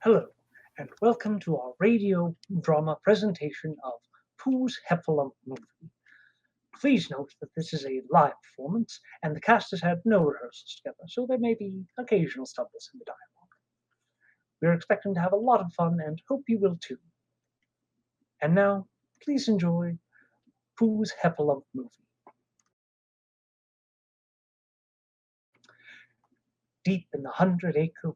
Hello, and welcome to our radio drama presentation of Pooh's Heffalump movie. Please note that this is a live performance, and the cast has had no rehearsals together, so there may be occasional stumbles in the dialogue. We're expecting to have a lot of fun and hope you will too. And now, please enjoy Pooh's Heffalump movie. Deep in the 100-acre wood,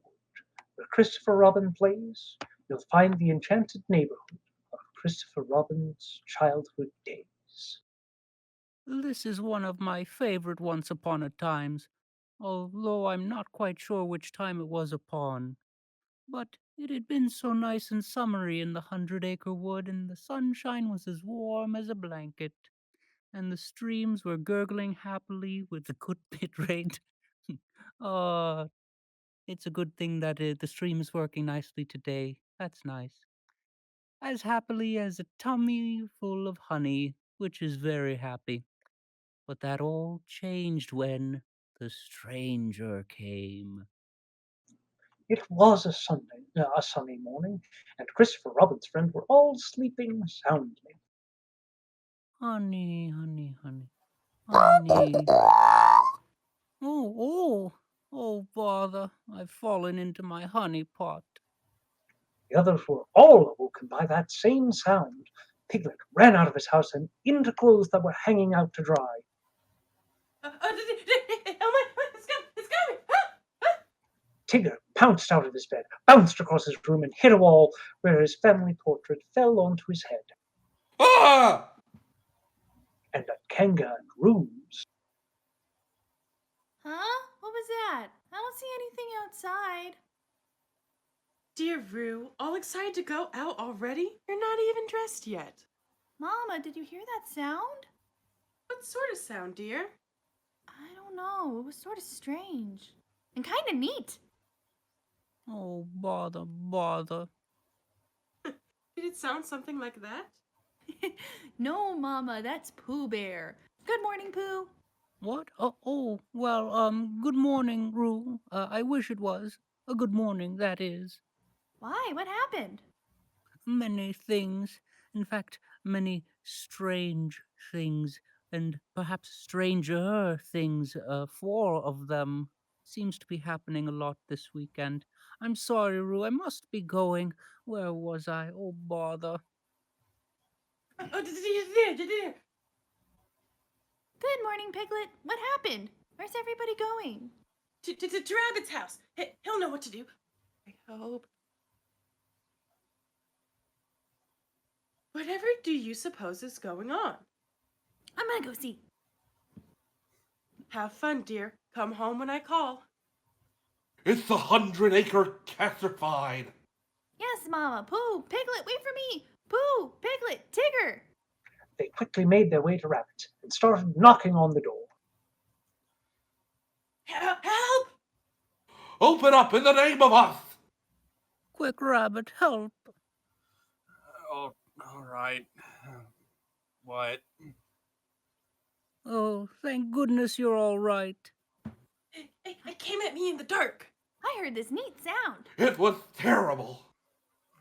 where Christopher Robin plays, you'll find the enchanted neighborhood of Christopher Robin's childhood days. This is one of my favorite Once Upon a Times, although I'm not quite sure which time it was upon. But it had been so nice and summery in the 100-acre wood, and the sunshine was as warm as a blanket, and the streams were gurgling happily with a good bit rate. Oh, it's a good thing that the stream is working nicely today. That's nice. As happily as a tummy full of honey, which is very happy. But that all changed when the stranger came. It was a sunny morning, and Christopher Robin's friends were all sleeping soundly. Honey, honey, honey, honey. Oh, bother, I've fallen into my honey pot. The others were all awoken by that same sound. Piglet ran out of his house and into clothes that were hanging out to dry. Oh my, it's coming! Tigger pounced out of his bed, bounced across his room, and hit a wall where his family portrait fell onto his head. Ah! And at Kanga and Rooms, Huh? What was that? I don't see anything outside. Dear Rue, all excited to go out already? You're not even dressed yet. Mama, did you hear that sound? What sort of sound, dear? I don't know. It was sort of strange. And kind of neat. Oh, bother, bother. Did it sound something like that? No, Mama, that's Pooh Bear. Good morning, Pooh. What? Good morning, Rue. I wish it was. A good morning, that is. Why? What happened? Many things. In fact, many strange things, and perhaps stranger things. Four of them seems to be happening a lot this weekend. I'm sorry, Rue. I must be going. Where was I? Oh, bother. Dear. Good morning, Piglet. What happened? Where's everybody going? To Rabbit's house. He'll know what to do. I hope. Whatever do you suppose is going on? I'm gonna go see. Have fun, dear. Come home when I call. It's the 100-acre castrified. Yes, Mama. Pooh, Piglet, wait for me. Pooh, Piglet, Tigger. they quickly made their way to Rabbit and started knocking on the door. Help! Open up in the name of us! Quick, Rabbit, help. Oh, all right. What? Oh, thank goodness you're all right. It came at me in the dark. I heard this neat sound. It was terrible.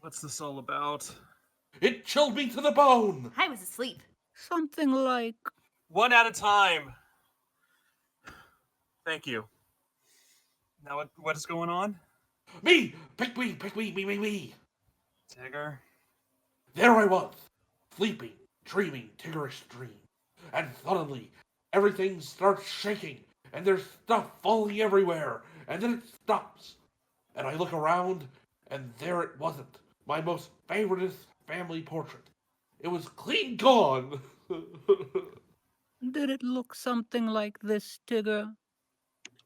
What's this all about? It chilled me to the bone. I was asleep. Something like. One at a time. Thank you. Now what is going on? Me! Pick me! Tigger? There I was, sleeping, dreaming Tiggerish dreams. And suddenly, everything starts shaking, and there's stuff falling everywhere, and then it stops. And I look around, and there it wasn't. My most favoriteest family portrait. It was clean gone. Did it look something like this, Tigger?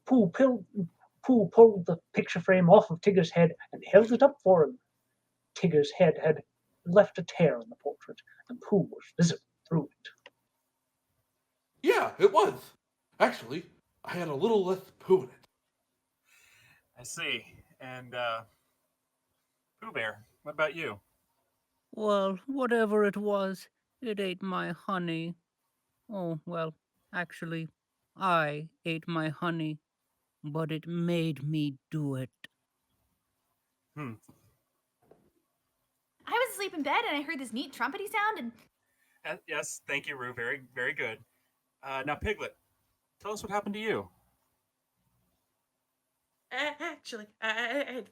Pooh, Pooh pulled the picture frame off of Tigger's head and held it up for him. Tigger's head had left a tear in the portrait, and Pooh was visible through it. Yeah, it was. Actually, I had a little less poo in it. I see. And, Pooh Bear, what about you? Well, whatever it was, it ate my honey. Oh, well, actually, I ate my honey, but it made me do it. Hmm. asleep in bed and I heard this neat trumpety sound and... Yes, thank you, Rue. Very, very good. Now, Piglet, tell us what happened to you. Actually, I'd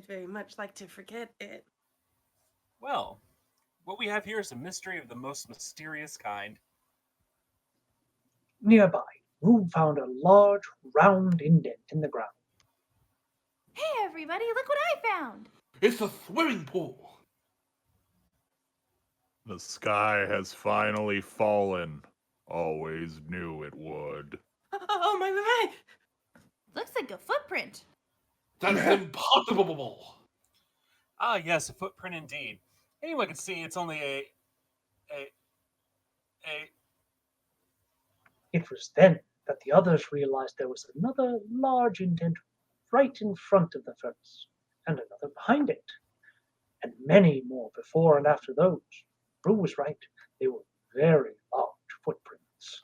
very much like to forget it. Well, what we have here is a mystery of the most mysterious kind. Nearby, Rube found a large, round indent in the ground. Hey, everybody, look what I found! It's a swimming pool. The sky has finally fallen. Always knew it would. Oh, my! Looks like a footprint. That's impossible. Ah, yes, a footprint indeed. Anyone can see it's only a. It was then that the others realized there was another large indent right in front of the first, and another behind it, and many more before and after those. Rue was right. They were very large footprints.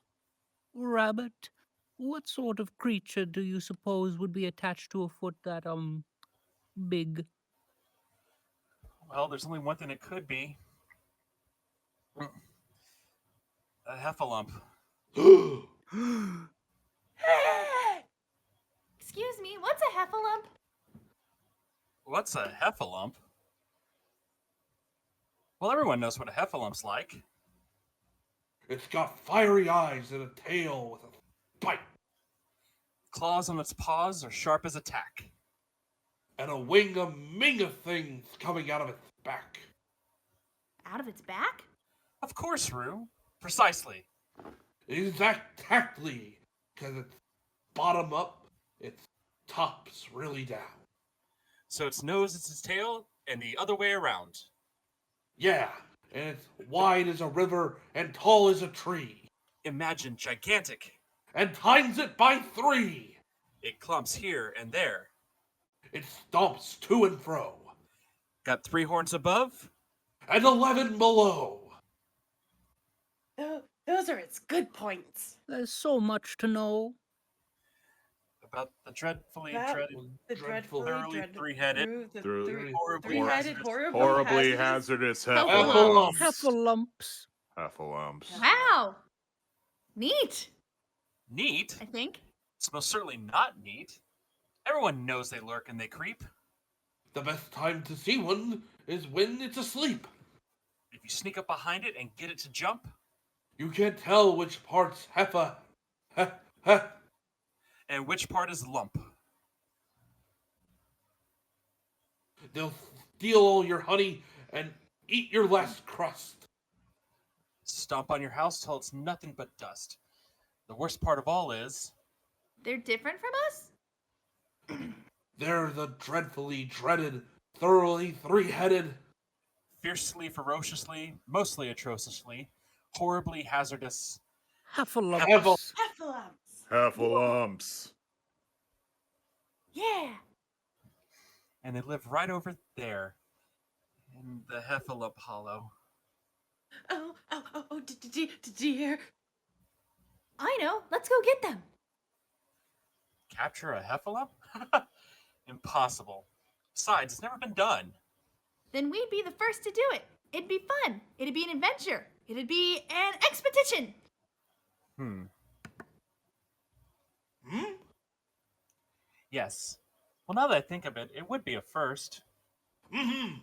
Rabbit, what sort of creature do you suppose would be attached to a foot that, big? Well, there's only one thing it could be. A heffalump. Excuse me, what's a heffalump? What's a heffalump? Well, everyone knows what a heffalump's like. It's got fiery eyes and a tail with a bite. Claws on its paws are sharp as a tack. And a wing of minga things coming out of its back. Out of its back? Of course, Rue. Precisely. Exactly. Because it's bottom up, its top's really down. So its nose is its tail, and the other way around. Yeah, and it's wide as a river and tall as a tree. Imagine gigantic. And times it by 3. It clumps here and there. It stomps to and fro. Got 3 horns above. And 11 below. Those are its good points. There's so much to know. About the dreadfully The Dreadful. dreadfully three-headed, three-headed, Horribly hazardous Heffalumps. Heffalumps. Heffalumps. Wow! Neat, neat. I think. It's most certainly not neat. Everyone knows they lurk and they creep. The best time to see one is when it's asleep. If you sneak up behind it and get it to jump, You can't tell which part's heffa. and which part is lump. They'll steal all your honey and eat your last crust. Stomp on your house till it's nothing but dust. The worst part of all is, They're different from us? They're the dreadfully dreaded, thoroughly 3-headed. fiercely, ferociously, mostly atrociously, horribly hazardous. Heffalumps. Heffalumps. Heffalumps. Yeah. And they live right over there, in the Heffalump Hollow. Dear. I know. Let's go get them. Capture a Heffalump? Impossible. Besides, it's never been done. Then we'd be the first to do it. It'd be fun. It'd be an adventure. It'd be an expedition. Yes. Well, now that I think of it, it would be a first. Mm-hmm.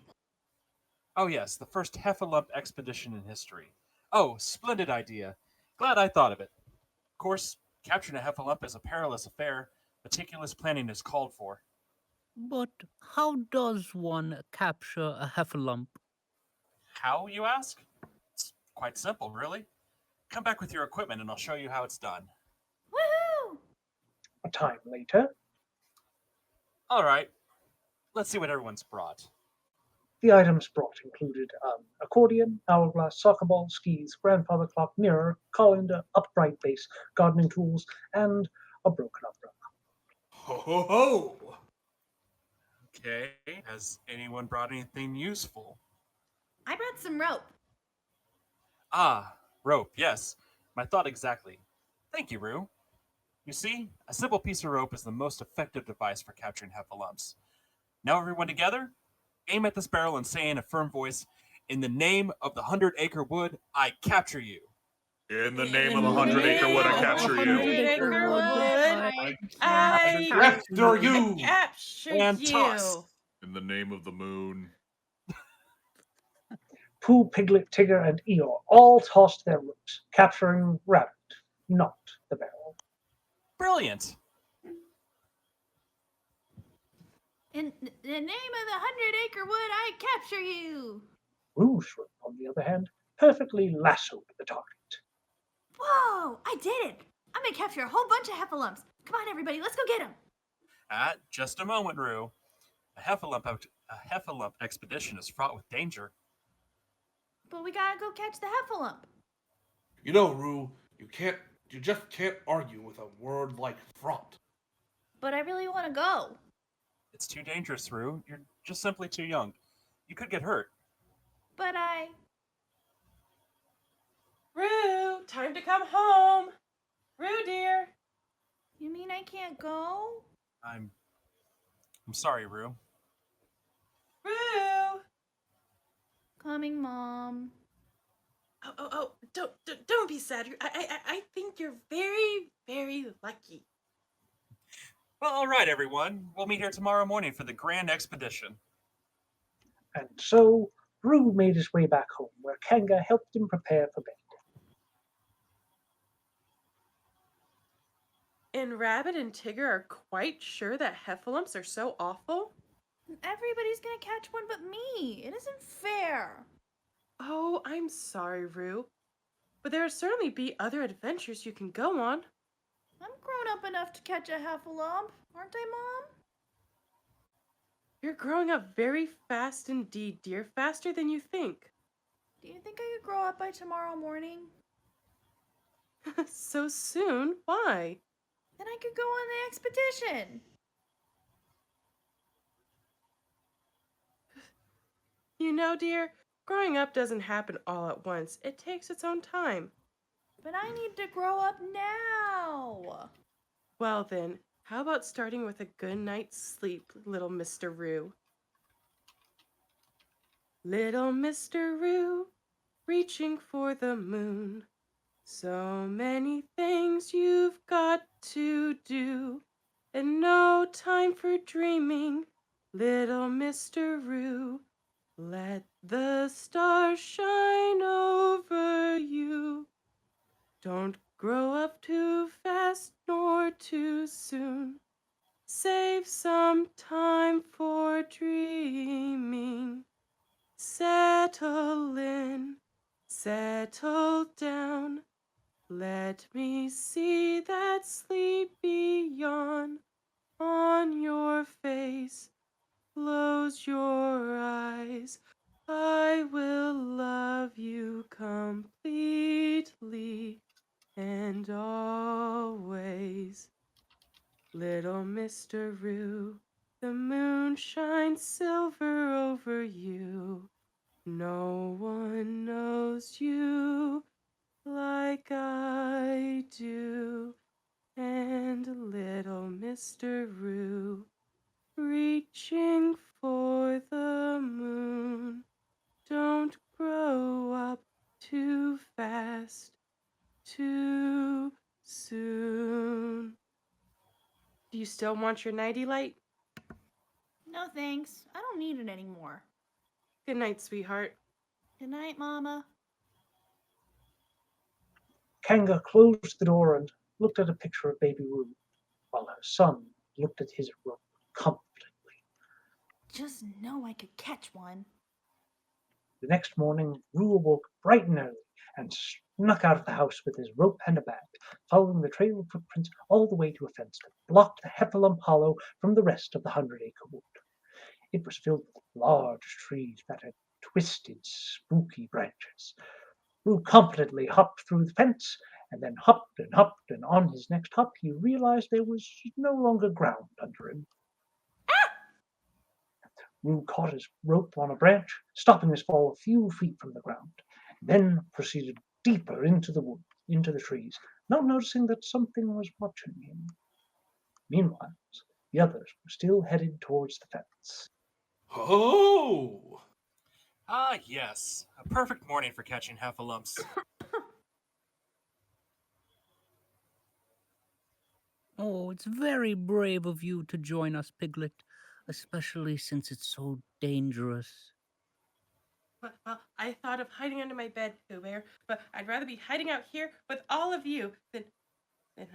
Oh yes, the first Heffalump expedition in history. Oh, splendid idea. Glad I thought of it. Of course, capturing a Heffalump is a perilous affair. Meticulous planning is called for. But how does one capture a heffalump? How, you ask? It's quite simple, really. Come back with your equipment and I'll show you how it's done. Woohoo! A time later, All right. Let's see what everyone's brought. the items brought included accordion, hourglass, soccer ball, skis, grandfather clock, mirror, colander, upright base, gardening tools, and a broken umbrella. Ho ho ho! Okay. Has anyone brought anything useful? I brought some rope. Ah, rope, yes. My thought exactly. Thank you, Rue. You see, a simple piece of rope is the most effective device for capturing heffalumps. Now everyone together, aim at this barrel and say in a firm voice, In the name of the 100-acre wood, I capture you. In the name of the 100-acre wood, I capture you. 100-acre wood, I After you! capture And you. toss. In the name of the moon. Pooh, Piglet, Tigger, and Eeyore all tossed their ropes, capturing Rabbit, not the barrel. Brilliant. In the name of the 100-acre wood, I capture you. Rouge, on the other hand, perfectly lassoed the target. Whoa, I did it. I'm going to capture a whole bunch of Heffalumps. Come on, everybody, let's go get them. Just a moment, Rue. A Heffalump expedition is fraught with danger. But we got to go catch the Heffalump. You know, Rue, you just can't argue with a word like fraught. But I really want to go. It's too dangerous, Rue. You're just simply too young. You could get hurt. But Rue, time to come home. Rue, dear. You mean I can't go? I'm sorry, Rue. Rue. Coming, Mom. Oh! Don't be sad. I think you're very, very lucky. Well, all right, everyone. We'll meet here tomorrow morning for the grand expedition. And so Rue made his way back home, where Kanga helped him prepare for bed. And Rabbit and Tigger are quite sure that Heffalumps are so awful? Everybody's going to catch one but me. It isn't fair. Oh, I'm sorry, Rue. But there'll certainly be other adventures you can go on. I'm grown up enough to catch a Heffalump, aren't I, Mom? You're growing up very fast indeed, dear. Faster than you think. Do you think I could grow up by tomorrow morning? So soon? Why? Then I could go on the expedition. You know, dear, growing up doesn't happen all at once. It takes its own time. But I need to grow up now. Well then, how about starting with a good night's sleep, little Mr. Roo? Little Mr. Roo, reaching for the moon. So many things you've got to do, and no time for dreaming. Little Mr. Roo, let the stars shine over you. Don't grow up too fast nor too soon. Save some time for dreaming. Settle in, settle down. Let me see that sleepy yawn on your face. Close your eyes. I will love you completely and always. Little Mr. Roo, the moon shines silver over you. No one knows you like I do. And little Mr. Roo, reaching for the moon. Don't grow up too fast, too soon. Do you still want your nighty light? No thanks. I don't need it anymore. Good night, sweetheart. Good night, Mama. Kanga closed the door and looked at a picture of baby Roo, while her son looked at his rope confidently. Just know I could catch one. The next morning, Roo awoke bright and early and snuck out of the house with his rope and a bag, following the trail of footprints all the way to a fence that blocked the Heffalump Hollow from the rest of the 100-acre wood. It was filled with large trees that had twisted, spooky branches. Roo confidently hopped through the fence, and then hopped, and on his next hop he realized there was no longer ground under him. Roo caught his rope on a branch, stopping his fall a few feet from the ground, then proceeded deeper into the wood, into the trees, not noticing that something was watching him. Meanwhile, the others were still headed towards the fence. Oh! Ah, yes. A perfect morning for catching heffalumps. Oh, it's very brave of you to join us, Piglet, especially since it's so dangerous. Well, I thought of hiding under my bed, Pooh Bear, but I'd rather be hiding out here with all of you than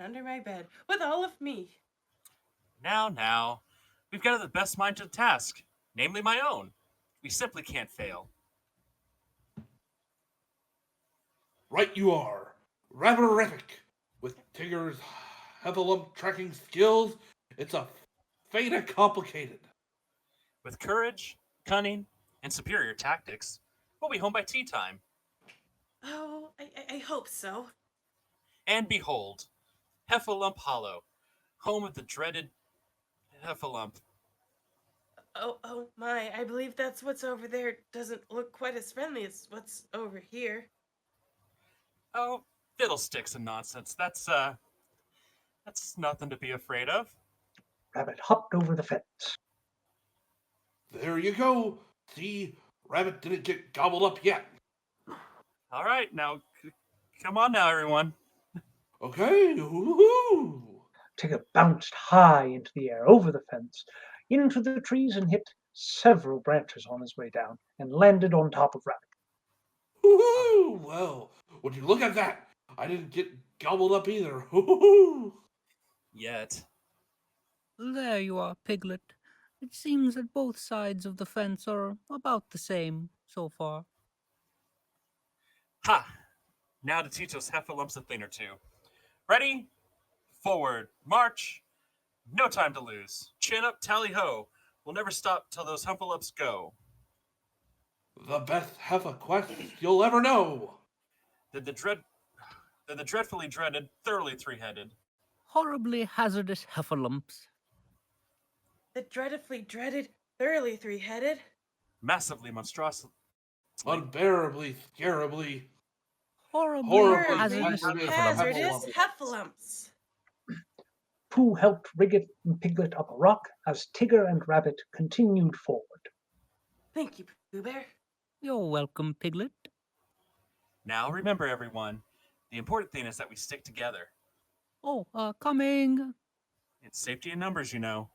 under my bed with all of me. Now. We've got the best mind to the task, namely my own. We simply can't fail. Right you are. Raberific. With Tigger's Heffalump tracking skills, it's a feta complicated. With courage, cunning, and superior tactics, we'll be home by tea time. Oh, I hope so. And behold, Heffalump Hollow, home of the dreaded Heffalump. Oh my, I believe that's what's over there doesn't look quite as friendly as what's over here. Oh, fiddlesticks and nonsense. That's nothing to be afraid of. Rabbit hopped over the fence. There you go. See, Rabbit didn't get gobbled up yet. All right, now, come on now, everyone. Okay, woohoo! Tigger bounced high into the air, over the fence, into the trees, and hit several branches on his way down, and landed on top of Rabbit. Woohoo! Well, would you look at that? I didn't get gobbled up either. Woohoo! Yet. There you are, Piglet. It seems that both sides of the fence are about the same so far. Ha! Now to teach those Heffalumps a thing or two. Ready? Forward. March. No time to lose. Chin up, tally ho. We'll never stop till those Heffalumps go. The best Heffa quest you'll ever know. Then the dreadfully dreaded, thoroughly three-headed. Horribly hazardous heffalumps. The dreadfully dreaded, thoroughly three-headed. Massively monstrous. Unbearably, scarably, Horribly Horribly hazardous hazardous heffalumps. heffalumps. Pooh helped Regan and Piglet up a rock as Tigger and Rabbit continued forward. Thank you, Pooh Bear. You're welcome, Piglet. Now remember, everyone, the important thing is that we stick together. Oh, coming. It's safety in numbers, you know.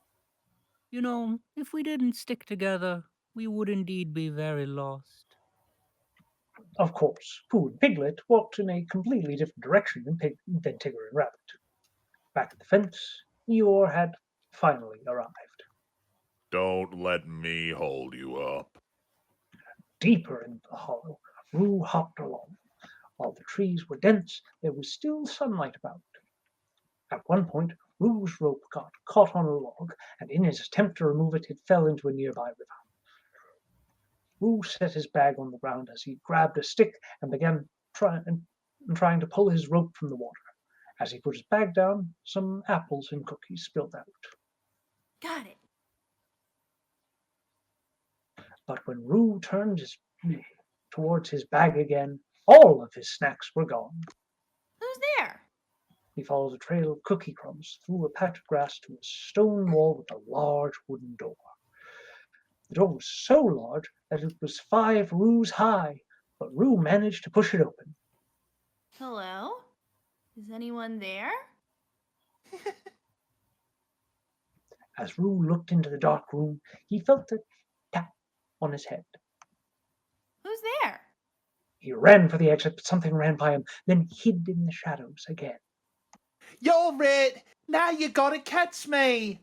You know, if we didn't stick together, we would indeed be very lost. Of course, Pooh and Piglet walked in a completely different direction than Tigger and Rabbit. Back at the fence, Eeyore had finally arrived. Don't let me hold you up. Deeper into the hollow, Roo hopped along. While the trees were dense, there was still sunlight about. At one point, Roo's rope got caught on a log, and in his attempt to remove it, it fell into a nearby river. Roo set his bag on the ground as he grabbed a stick and began trying to pull his rope from the water. As he put his bag down, some apples and cookies spilled out. Got it. But when Roo turned towards his bag again, all of his snacks were gone. Who's there? He followed a trail of cookie crumbs through a patch of grass to a stone wall with a large wooden door. The door was so large that it was 5 roos high, but Roo managed to push it open. Hello? Is anyone there? As Roo looked into the dark room, he felt a tap on his head. Who's there? He ran for the exit, but something ran by him, then hid in the shadows again. You're it! Now you gotta catch me!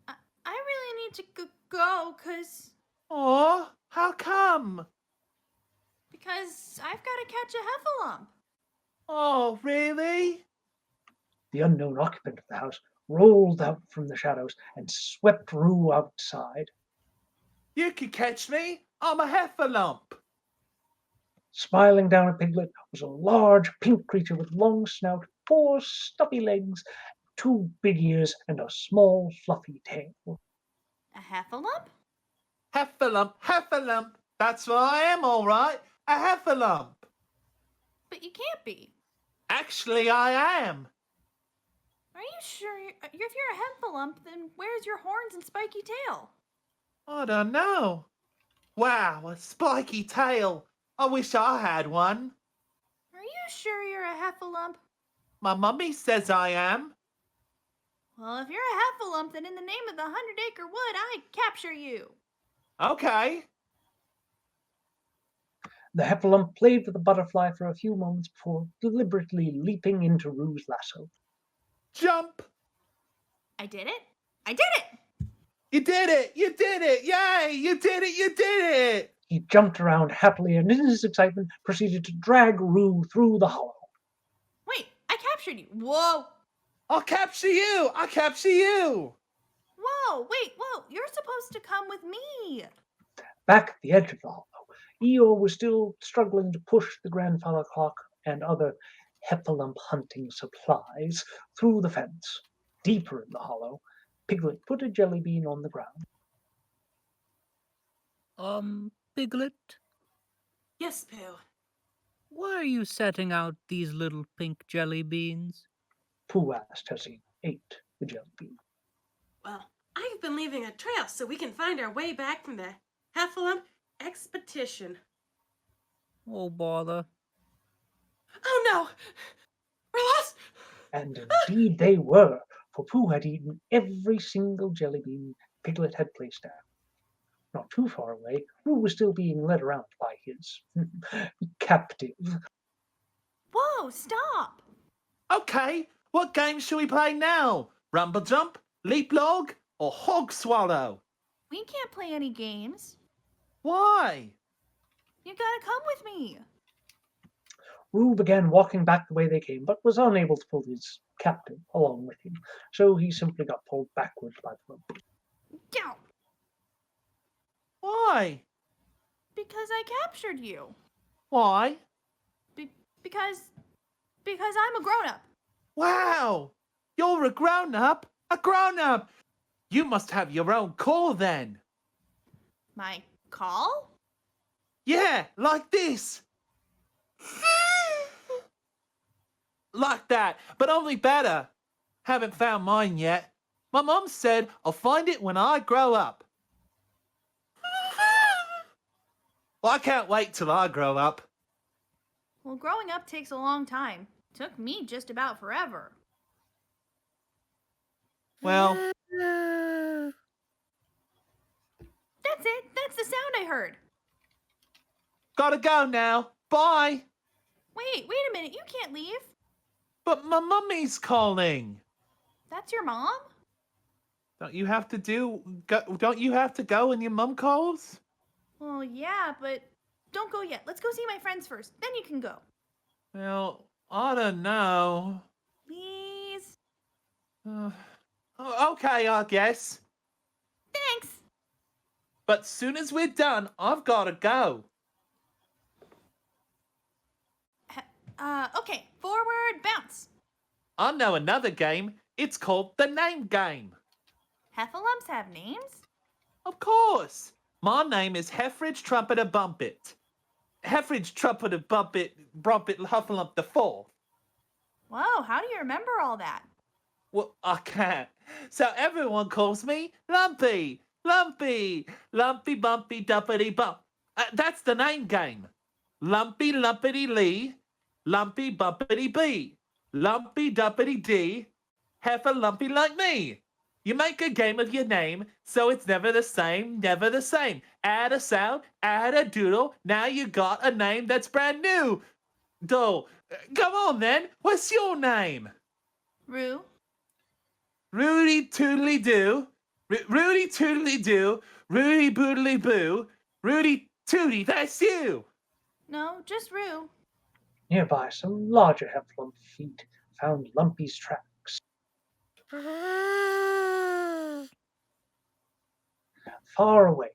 I really need to go, Aw, how come? because I've got to catch a heffalump. Oh, really? The unknown occupant of the house rolled out from the shadows and swept Roo outside. You could catch me. I'm a heffalump. Smiling down at Piglet was a large pink creature with long snout, 4 stubby legs, 2 big ears, and a small fluffy tail. A heffalump? Heffalump, heffalump. That's what I am, all right. A heffalump. But you can't be. Actually, I am. Are you sure? If you're a heffalump, then where's your horns and spiky tail? I don't know. Wow, a spiky tail. I wish I had one. Are you sure you're a Heffalump? My mummy says I am. Well, if you're a Heffalump, then in the name of the 100-acre wood, I capture you. Okay. The Heffalump played with the butterfly for a few moments before deliberately leaping into Rue's lasso. Jump. I did it. I did it! You did it. You did it. Yay. You did it. You did it. He jumped around happily and in his excitement proceeded to drag Rue through the hollow. Wait, I captured you. Whoa. I'll capture you. I'll capture you. Whoa, wait, whoa. You're supposed to come with me. Back at the edge of the hollow, Eeyore was still struggling to push the grandfather clock and other Heffalump hunting supplies through the fence. Deeper in the hollow, Piglet put a jelly bean on the ground. Piglet, Yes, Pooh. why are you setting out these little pink jelly beans? Pooh asked as he ate the jelly bean. Well, I've been leaving a trail so we can find our way back from the Heffalump expedition. Oh, bother. Oh no! We're lost! And indeed they were, for Pooh had eaten every single jelly bean Piglet had placed down. Not too far away, Rue was still being led around by his captive. Whoa, stop. Okay. What game shall we play now? Rumble jump, leap log, or hog swallow? We can't play any games. Why? You gotta come with me. Rue began walking back the way they came, but was unable to pull his captive along with him, so he simply got pulled backwards by the rope. Down. Why? Because I captured you. Why? Because I'm a grown-up. Wow! You're a grown-up? A grown-up! You must have your own call then. My call? Yeah, like this. Like that, but only better. Haven't found mine yet. My mom said I'll find it when I grow up. Well, I can't wait till I grow up. Well, growing up takes a long time. Took me just about forever. Well, That's it. That's the sound I heard. gotta go now. Bye. Wait a minute. You can't leave. But my mummy's calling. That's your mom? Don't you have to go when your mum calls? Well, yeah, but don't go yet. Let's go see my friends first. Then you can go. Well, I don't know. Please. Okay, I guess. Thanks. But soon as we're done, I've gotta go. Okay. Forward, bounce. I know another game. It's called the name game. Heffalumps have names? Of course. My name is Heffridge Trumpeter Bumpet. Heffridge Trumpeter Bumpet Huffalump the Fourth. Whoa, how do you remember all that? Well, I can't. So everyone calls me Lumpy. Lumpy. Lumpy Bumpy Dumpity Bump. That's the name game. Lumpy Lumpity Lee. Lumpy Bumpity Bee. Lumpy Dumpity D. Heffalump like me. You make a game of your name, so it's never the same, never the same. Add a sound, add a doodle, now you got a name that's brand new. Come on then, what's your name? Rue. Rudy Toodly Doo. Rudy Toodly Doo. Rudy Boodly Boo. Rudy Tooty, that's you. No, just Rue. Nearby, some larger Heffalump feet found Lumpy's tracks. Far away,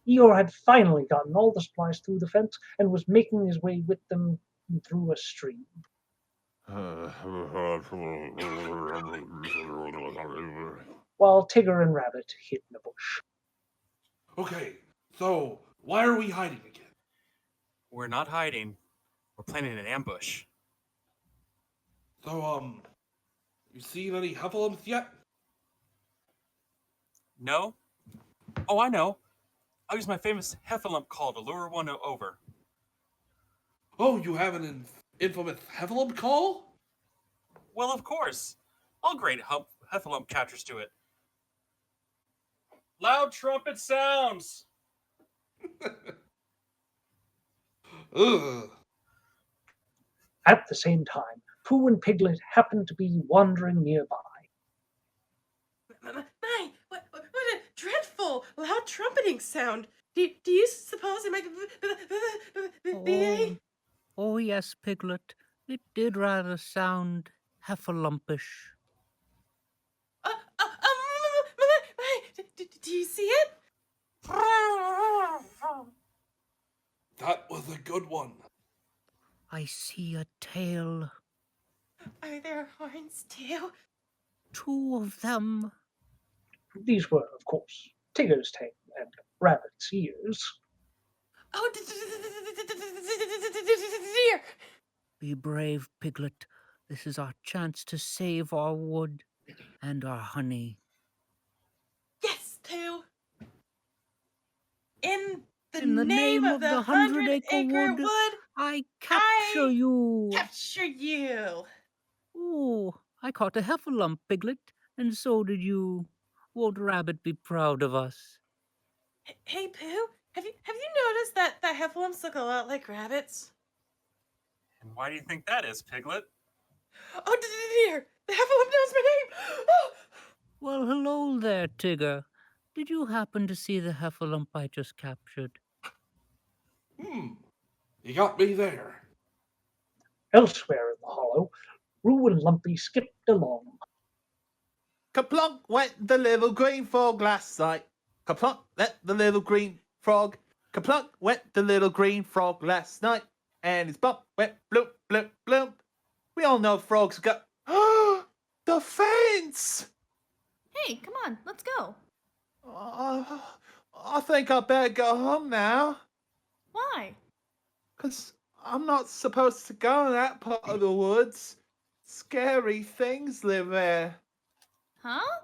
Eeyore had finally gotten all the supplies through the fence and was making his way with them through a stream. While Tigger and Rabbit hid in a bush. Okay, so why are we hiding again? We're not hiding. We're planning an ambush. So, you seen any Heffalumps yet? No? Oh, I know. I'll use my famous Heffalump call to lure one over. Oh, you have an infamous Heffalump call? Well, of course. All great Heffalump captures do it. Loud trumpet sounds! Ugh. At the same time, Pooh and Piglet happened to be wandering nearby. My, what a dreadful loud trumpeting sound. Do you suppose it might be? Oh, yes, Piglet. It did rather sound heffalumpish. Do you see it? That was a good one. I see a tail. Are there horns too? 2 of them. These were, of course, Tigger's tail and Rabbit's ears. Oh, dear. Be brave, Piglet. This is our chance to save our wood and our honey. Yes, Pooh. In In the name of the 100-acre wood, I capture you. Capture you. Oh, I caught a heffalump, Piglet, and so did you. Won't Rabbit be proud of us? Hey, Pooh. Have you noticed that heffalumps look a lot like rabbits? And why do you think that is, Piglet? Oh, dear. The heffalump knows my name. Oh. Well, hello there, Tigger. Did you happen to see the heffalump I just captured? You got me there. Elsewhere in the hollow, Roo and Lumpy skipped along. Kaplunk went the little green frog last night. Kaplunk went the little green frog. Kaplunk went the little green frog last night. And his bump went bloop, bloop, bloop. We all know frogs go. The fence! Hey, come on, let's go. I think I better go home now. Why? 'Cause I'm not supposed to go in that part of the woods. Scary things live there. Huh?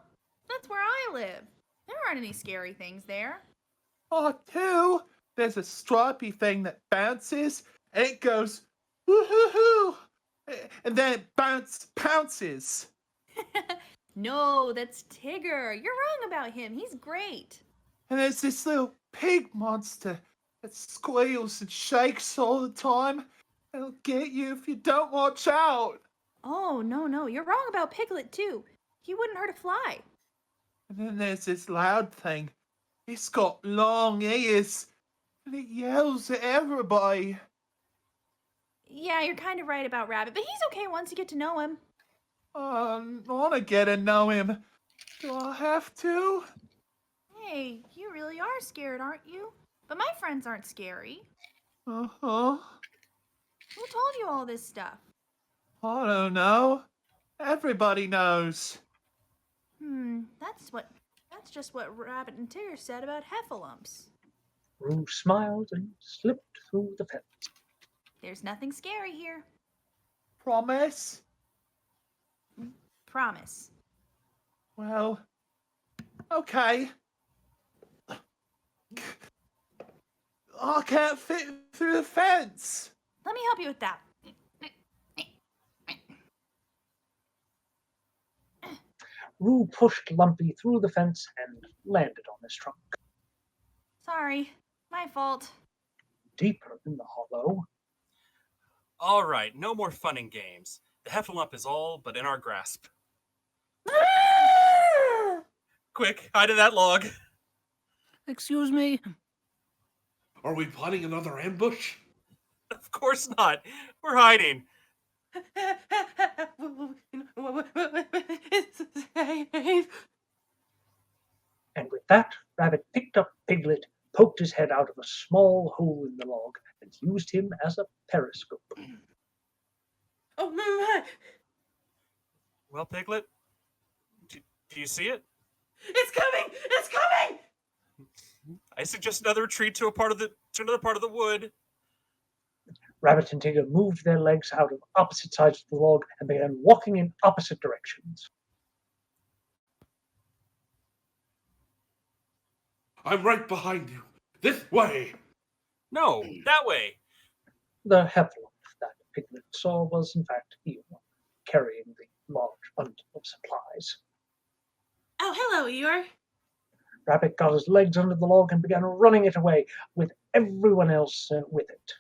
That's where I live. There aren't any scary things there. Oh, too. There's a stripy thing that bounces, and it goes woo-hoo-hoo, and then it pounces. No, that's Tigger. You're wrong about him. He's great. And there's this little pig monster that squeals and shakes all the time. It'll get you if you don't watch out. Oh, no, you're wrong about Piglet, too. He wouldn't hurt a fly. And then there's this loud thing. It's got long ears, and it yells at everybody. Yeah, you're kind of right about Rabbit, but he's okay once you get to know him. I want to get to know him. Do I have to? Hey, you really are scared, aren't you? But my friends aren't scary. Uh-huh. Who told you all this stuff? I don't know. Everybody knows. That's just what Rabbit and Tigger said about heffalumps. Roo smiled and slipped through the fence. There's nothing scary here. Promise? Promise. Well, okay. I can't fit through the fence. Let me help you with that. Roo pushed Lumpy through the fence and landed on his trunk. Sorry, my fault. Deeper in the hollow, All right, no more fun and games. The Heffalump is all but in our grasp. Quick, hide in that log. Excuse me? Are we planning another ambush? Of course not. We're hiding. and with that, Rabbit picked up Piglet, poked his head out of a small hole in the log, and used him as a periscope. Oh my! Well, Piglet, do you see it? It's coming! It's coming! I suggest another retreat to another part of the wood. Rabbit and Tigger moved their legs out of opposite sides of the log and began walking in opposite directions. I'm right behind you. This way! No, that way. The Heffalump that Piglet saw was in fact Eeyore, carrying the large bundle of supplies. Oh, hello, Eeyore. Rabbit got his legs under the log and began running it away, with everyone else with it.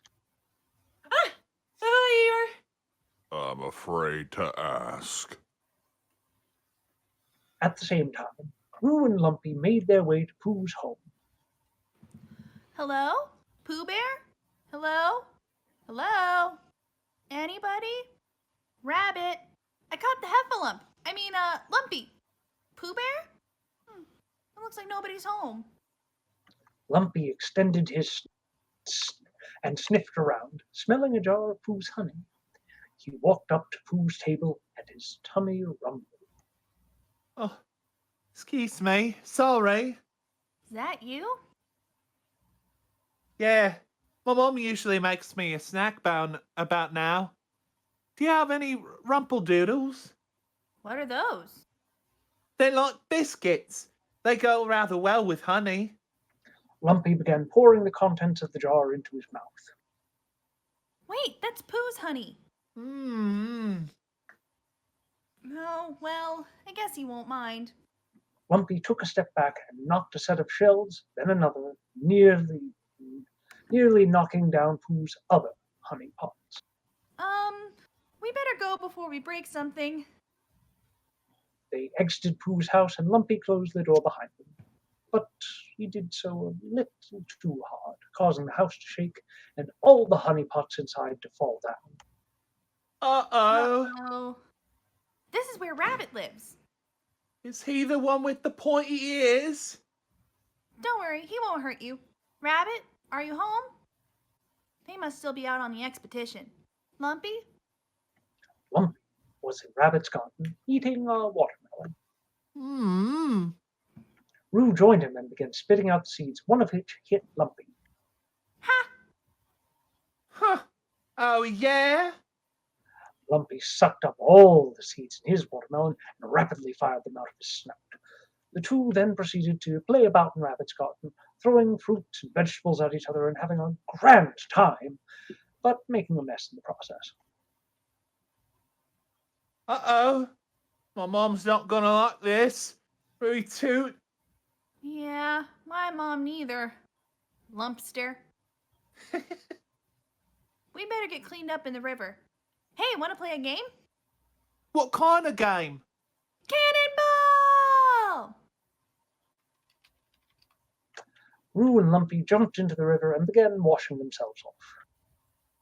Ah, hello, Eeyore. I'm afraid to ask. At the same time, Pooh and Lumpy made their way to Pooh's home. Hello? Pooh Bear? Hello? Hello? Anybody? Rabbit? I caught the Heffalump. Lumpy. Pooh Bear? It looks like nobody's home. Lumpy extended his and sniffed around, smelling a jar of Pooh's honey. He walked up to Pooh's table and his tummy rumbled. Oh, excuse me. Sorry. Is that you? Yeah, my mom usually makes me a snack about now. Do you have any Rumpeldoodles? What are those? They're like biscuits. They go rather well with honey. Lumpy began pouring the contents of the jar into his mouth. Wait, that's Pooh's honey. Mmm. Oh, well, I guess he won't mind. Lumpy took a step back and knocked a set of shells, then another, nearly knocking down Pooh's other honey pots. We better go before we break something. They exited Pooh's house and Lumpy closed the door behind them. But he did so a little too hard, causing the house to shake and all the honey pots inside to fall down. Uh-oh. Uh-oh. This is where Rabbit lives. Is he the one with the pointy ears? Don't worry, he won't hurt you. Rabbit, are you home? They must still be out on the expedition. Lumpy? Lumpy was in Rabbit's garden, eating a watermelon. Mmm. Roo joined him and began spitting out the seeds, one of which hit Lumpy. Ha! Huh. Oh, yeah? Lumpy sucked up all the seeds in his watermelon and rapidly fired them out of his snout. The two then proceeded to play about in Rabbit's garden, throwing fruits and vegetables at each other and having a grand time, but making a mess in the process. Uh-oh. My mom's not gonna like this. Rooty toot. Yeah, my mom neither. Lumpster. We better get cleaned up in the river. Hey, want to play a game? What kind of game? Cannonball! Roo and Lumpy jumped into the river and began washing themselves off.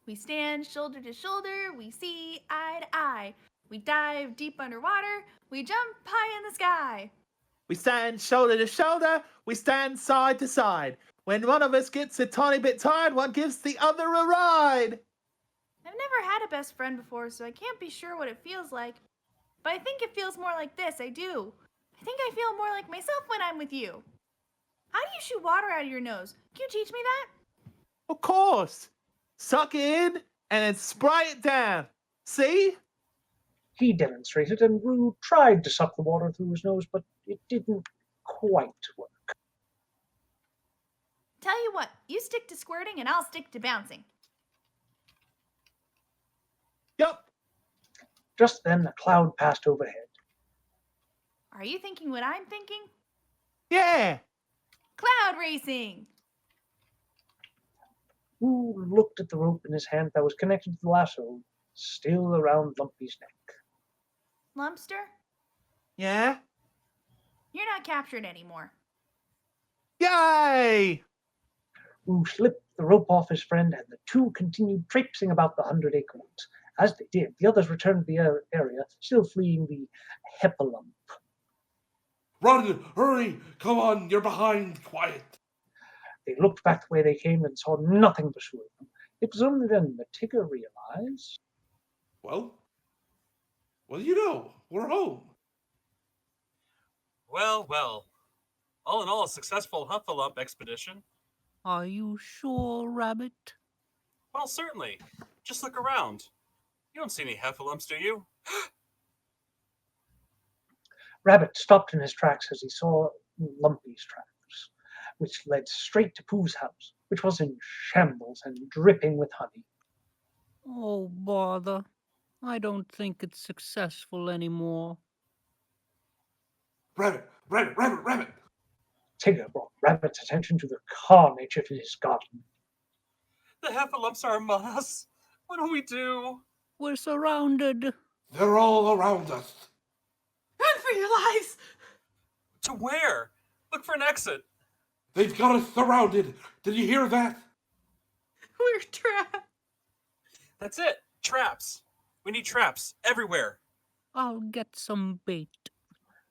We stand shoulder to shoulder, we see eye to eye. We dive deep underwater, we jump high in the sky. We stand shoulder to shoulder, we stand side to side. When one of us gets a tiny bit tired, one gives the other a ride. I've never had a best friend before, so I can't be sure what it feels like. But I think it feels more like this, I do. I think I feel more like myself when I'm with you. How do you shoot water out of your nose? Can you teach me that? Of course. Suck it in and then spray it down. See? He demonstrated, and Roo tried to suck the water through his nose, but it didn't quite work. Tell you what, you stick to squirting and I'll stick to bouncing. Yup. Just then, a cloud passed overhead. Are you thinking what I'm thinking? Yeah. Cloud racing! Roo looked at the rope in his hand that was connected to the lasso, still around Lumpy's neck. Lumpster, Yeah. you're not captured anymore. Yay! Roo slipped the rope off his friend, and the two continued traipsing about the 100-acre woods. As they did, the others returned to the area, still fleeing the Heffalump. Run! Hurry! Come on! You're behind! Quiet! They looked back the way they came and saw nothing pursuing them. It was only then that Tigger realized. Well, you know, we're home. Well, well. All in all, a successful Heffalump expedition. Are you sure, Rabbit? Well, certainly. Just look around. You don't see any Heffalumps, do you? Rabbit stopped in his tracks as he saw Lumpy's tracks. which led straight to Pooh's house, which was in shambles and dripping with honey. Oh, bother. I don't think it's successful anymore. Rabbit, rabbit, rabbit, rabbit. Tigger brought Rabbit's attention to the carnage of his garden. The Heffalumps are among us. What do we do? We're surrounded. They're all around us. Run for your lives! To where? Look for an exit. They've got us surrounded. Did you hear that? We're trapped. That's it. Traps. We need traps everywhere. I'll get some bait.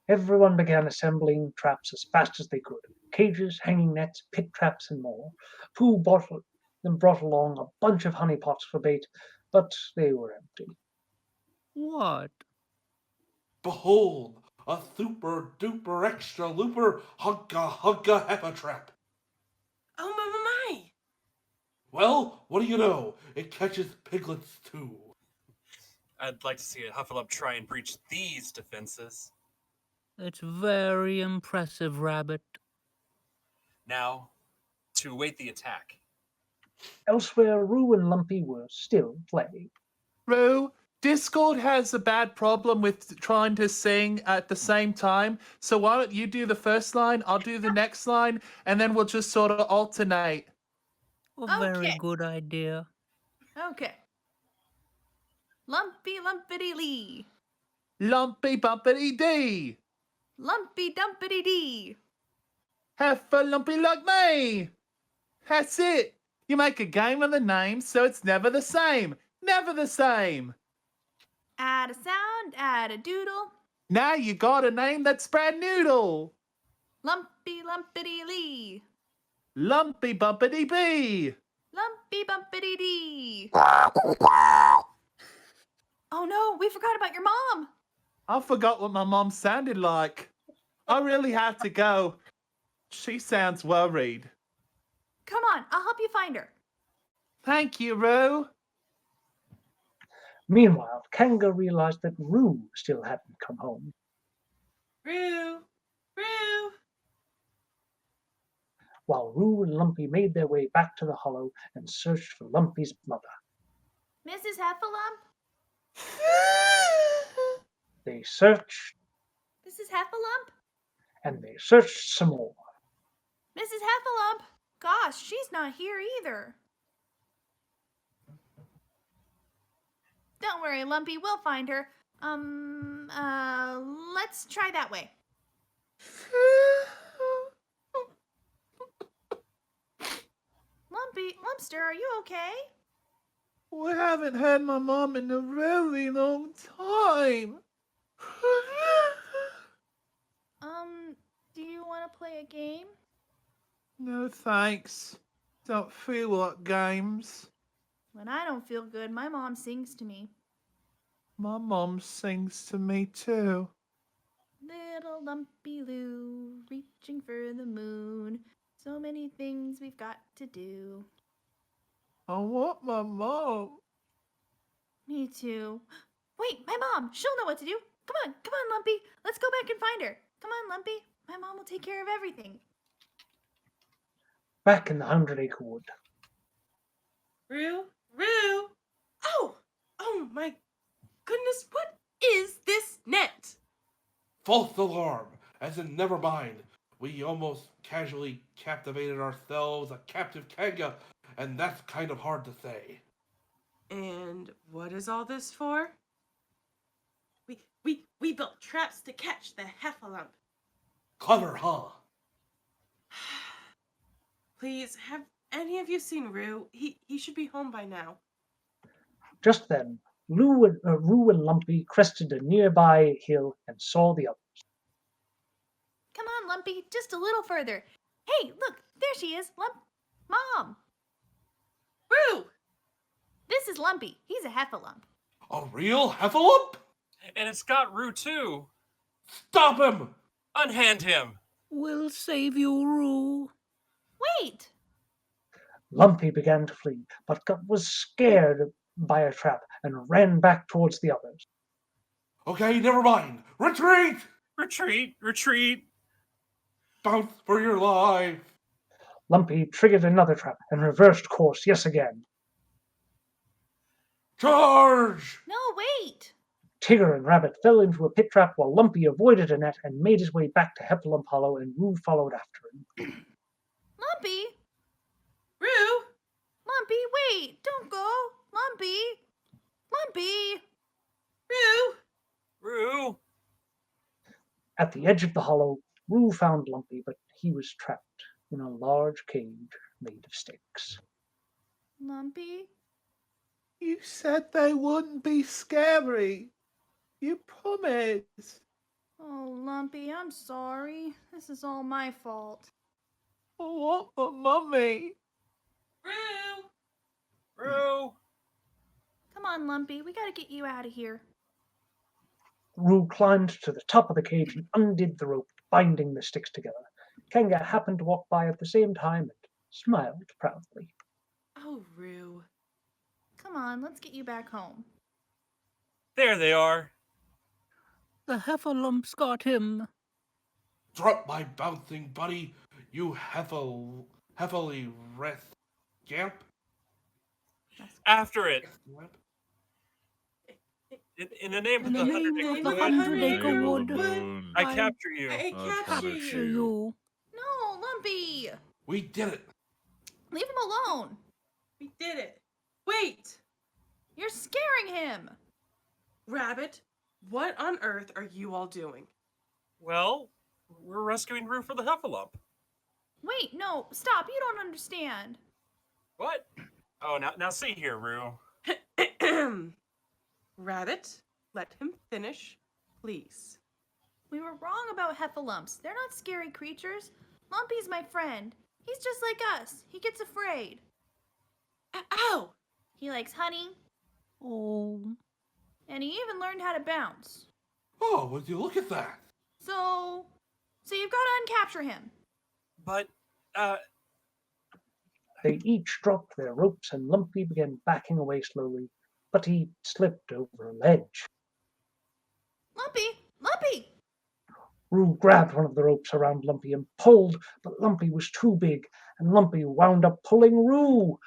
Everyone began assembling traps as fast as they could. Cages, hanging nets, pit traps, and more. Pooh brought along a bunch of honey pots for bait, but they were empty. What? Behold, a super duper extra looper hunka hunka heffa trap. Oh, my. Well, what do you know? It catches piglets too. I'd like to see a Hufflepuff try and breach these defenses. It's very impressive, Rabbit. Now, to await the attack. Elsewhere, Roo and Lumpy were still playing. Roo, Discord has a bad problem with trying to sing at the same time. So why don't you do the first line, I'll do the next line, and then we'll just sort of alternate. A very Okay. good idea. Okay. Lumpy lumpity lee. Lumpy bumpity dee. Lumpy dumpity dee. Heffalump like me. That's it. You make a game of the names so it's never the same. Never the same. Add a sound, add a doodle. Now you got a name that's brand noodle. Lumpy lumpity lee. Lumpy bumpity bee. Lumpy bumpity dee. Oh no, we forgot about your mom. I forgot what my mom sounded like. I really have to go. She sounds worried. Come on, I'll help you find her. Thank you, Roo. Meanwhile, Kanga realized that Roo still hadn't come home. Roo! While Roo and Lumpy made their way back to the hollow and searched for Lumpy's mother. Mrs. Heffalump? They searched Mrs. Heffalump? and they searched some more. Mrs. Heffalump? Gosh, she's not here either. Don't worry, Lumpy, we'll find her. Let's try that way. Lumpster, are you okay? We haven't had my mom in a really long time. Do you want to play a game? No thanks. Don't feel like games. When I don't feel good, my mom sings to me. My mom sings to me too. Little Lumpy Lou, reaching for the moon. So many things we've got to do. I want my mom. Me too. Wait, my mom! She'll know what to do. Come on, Lumpy. Let's go back and find her. Come on, Lumpy. My mom will take care of everything. Back in the 100-acre wood. Roo! Oh my goodness, what is this net? False alarm, as in never mind. We almost casually captivated ourselves a captive Kanga, and that's kind of hard to say. And what is all this for? We built traps to catch the Heffalump. Clever, huh? Please, have any of you seen Roo? He should be home by now. Just then, Roo and Lumpy crested a nearby hill and saw the others. Come on, Lumpy, just a little further. Hey, look, there she is, Mom. Roo! This is Lumpy. He's a Heffalump. A real Heffalump? And it's got Roo too. Stop him! Unhand him. We'll save you, Roo. Wait! Lumpy began to flee, but was scared by a trap and ran back towards the others. Okay, never mind. Retreat! Retreat. Bounce for your life. Lumpy triggered another trap and reversed course yet again. Charge! No, wait! Tigger and Rabbit fell into a pit trap while Lumpy avoided a net and made his way back to Heffalump Hollow, and Roo followed after him. Lumpy! Roo! Lumpy, wait! Don't go! Lumpy! Lumpy! Roo! Roo! At the edge of the hollow, Roo found Lumpy, but he was trapped in a large cage made of sticks. Lumpy? You said they wouldn't be scary. You promised. Oh, Lumpy, I'm sorry. This is all my fault. I want my mummy. Roo! Roo! Come on, Lumpy, we gotta get you out of here. Roo climbed to the top of the cage and undid the rope binding the sticks together. Kanga happened to walk by at the same time and smiled proudly. Oh, Roo. Come on, let's get you back home. There they are. The Heffalumps got him. Drop my bouncing buddy, you heavily wreath scamp. After it. In the name In of the the name of the 100-acre 100-acre wood, wood, I capture you. I I'll capture capture capture you. No, Lumpy! We did it. Leave him alone! We did it. Wait! You're scaring him! Rabbit, what on earth are you all doing? Well, we're rescuing Roo for the Heffalump. Wait, no, stop, you don't understand. What? Oh, now see here, Roo. Rabbit, let him finish, please. We were wrong about Heffalumps. They're not scary creatures. Lumpy's my friend. He's just like us. He gets afraid. Ow! He likes honey, Oh, and he even learned how to bounce. Oh, would you look at that? So you've got to uncapture him. But, They each dropped their ropes and Lumpy began backing away slowly, but he slipped over a ledge. Lumpy! Lumpy! Roo grabbed one of the ropes around Lumpy and pulled, but Lumpy was too big, and Lumpy wound up pulling Roo.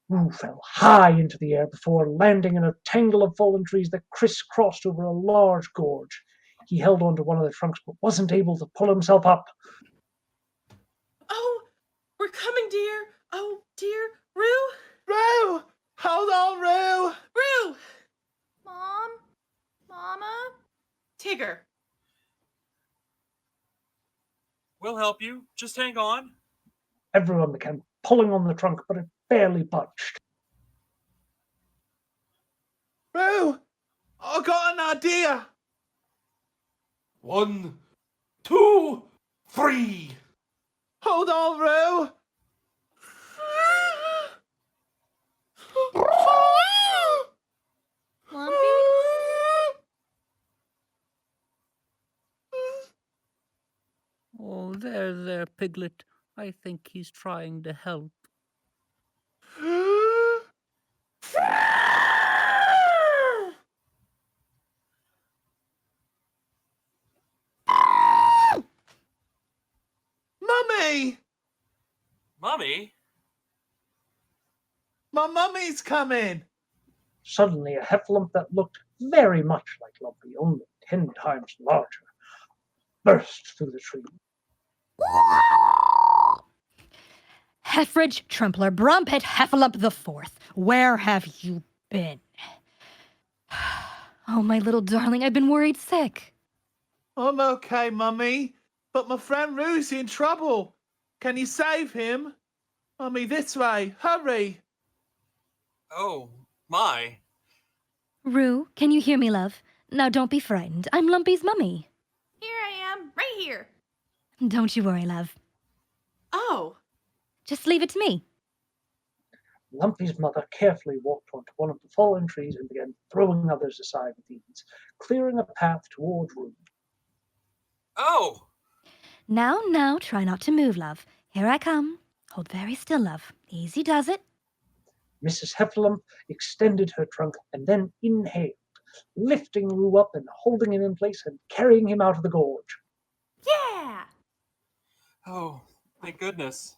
Roo fell high into the air before landing in a tangle of fallen trees that crisscrossed over a large gorge. He held onto one of the trunks but wasn't able to pull himself up. Oh, we're coming, dear. Oh, dear. Roo? Roo! Hold on, Roo! Roo! Mom? Mama? Tigger. we'll help you. Just hang on. Everyone began pulling on the trunk, but it barely budged. Roo! I got an idea! 1, 2, 3. Hold on, Roo! Lumpy? oh, there, Piglet. I think he's trying to help. Mummy! Mummy? My mummy's coming! Suddenly, a heffalump that looked very much like Lumpy, only 10 times larger, burst through the tree. Heffridge, Trumpler, Brumpet, Heffalump the Fourth, where have you been? Oh, my little darling, I've been worried sick. I'm okay, Mummy, but my friend Roo's in trouble. Can you save him? Mummy, this way, hurry! Oh, my. Roo, can you hear me, love? Now don't be frightened. I'm Lumpy's mummy. Here I am, right here. Don't you worry, love. Oh, Just leave it to me. Lumpy's mother carefully walked onto one of the fallen trees and began throwing others aside with ease, clearing a path toward Roo. Oh! Now, try not to move, love. Here I come. Hold very still, love. Easy does it. Mrs. Heffalump extended her trunk and then inhaled, lifting Roo up and holding him in place and carrying him out of the gorge. Yeah! Oh, thank goodness.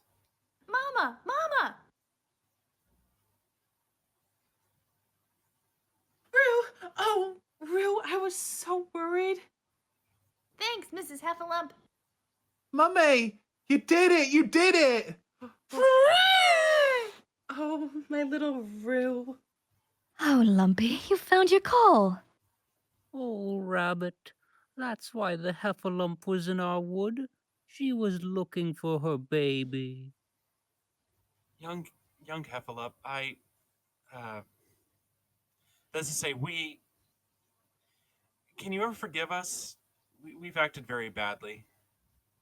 Mama! Mama! Rue! Oh, Rue, I was so worried. Thanks, Mrs. Heffalump. Mummy, you did it! You did it! Oh, my little Rue. Oh, Lumpy, you found your call. Oh, Rabbit, that's why the Heffalump was in our wood. She was looking for her baby. Young Heffalump, let's just say can you ever forgive us? We've acted very badly.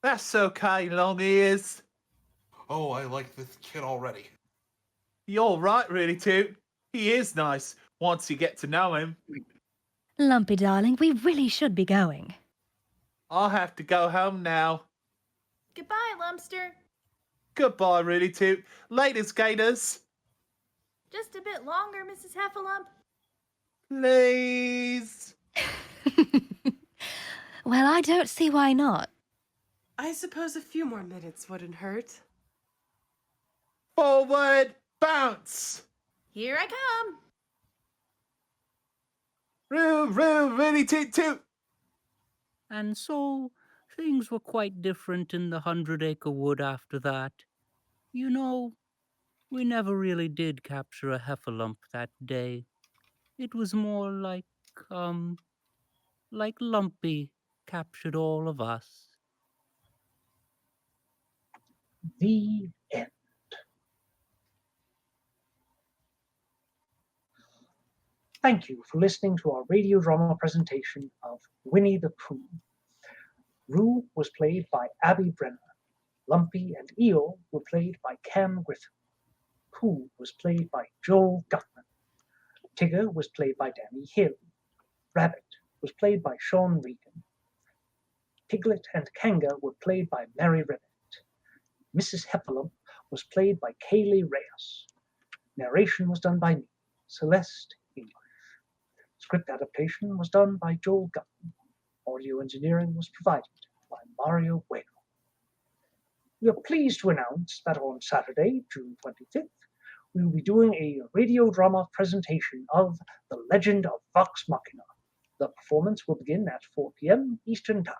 That's okay, long ears. Oh, I like this kid already. You're right, really, too. He is nice once you get to know him. Lumpy, darling, we really should be going. I'll have to go home now. Goodbye, Lumpster. Goodbye, really, too. Later, skaters. Just a bit longer, Mrs. Heffalump. Please. Well, I don't see why not. I suppose a few more minutes wouldn't hurt. Forward, bounce. Here I come. Roo, roo, really, toot, toot. And so, things were quite different in the 100-acre wood after that. You know, we never really did capture a Heffalump that day. It was more like Lumpy captured all of us. The end. Thank you for listening to our radio drama presentation of Winnie the Pooh. Roo was played by Abby Brenner. Lumpy and Eo were played by Cam Griffin. Pooh was played by Joel Guttman. Tigger was played by Danny Hill. Rabbit was played by Sean Regan. Piglet and Kanga were played by Mary Rivette. Mrs. Heffalump was played by Kailey Reyes. Narration was done by me, Celeste English. Script adaptation was done by Joel Guttman. Audio engineering was provided by Mario Bueno. We are pleased to announce that on Saturday, June 25th, we will be doing a radio drama presentation of The Legend of Vox Machina. The performance will begin at 4 p.m. Eastern Time.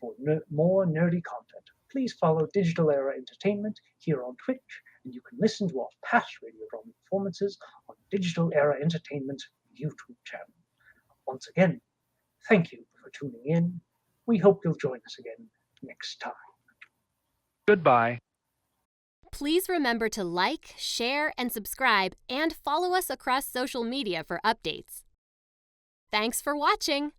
For more nerdy content, please follow Digital Era Entertainment here on Twitch, and you can listen to our past radio drama performances on Digital Era Entertainment's YouTube channel. Once again, thank you for tuning in. We hope you'll join us again next time. Goodbye. Please remember to like, share, and subscribe, and follow us across social media for updates. Thanks for watching!